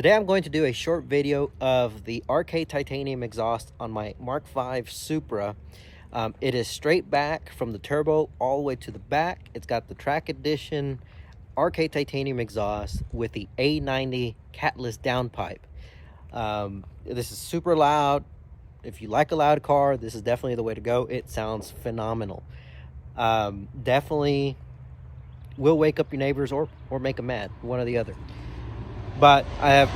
Today I'm going to do a short video of the RK titanium exhaust on my Mark V Supra. It is straight back from the turbo all the way to the back. It's got the track edition RK titanium exhaust with the A90 Catless downpipe. This is super loud. If you like a loud car, this is definitely the way to go. It sounds phenomenal. Definitely will wake up your neighbors or make them mad, one or the other. But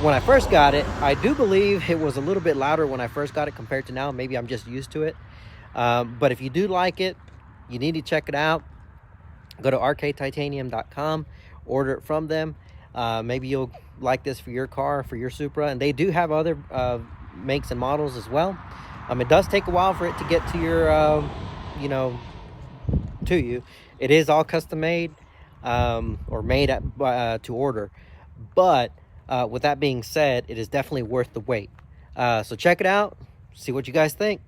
when I first got it, I do believe it was a little bit louder when I first got it compared to now. Maybe I'm just used to it. But if you do like it, you need to check it out. Go to rktitanium.com, order it from them. Maybe you'll like this for your car, for your Supra. And they do have other makes and models as well. It does take a while for it to get to your, to you. It is all custom made or made to order. But with that being said, it is definitely worth the wait. So check it out, see what you guys think.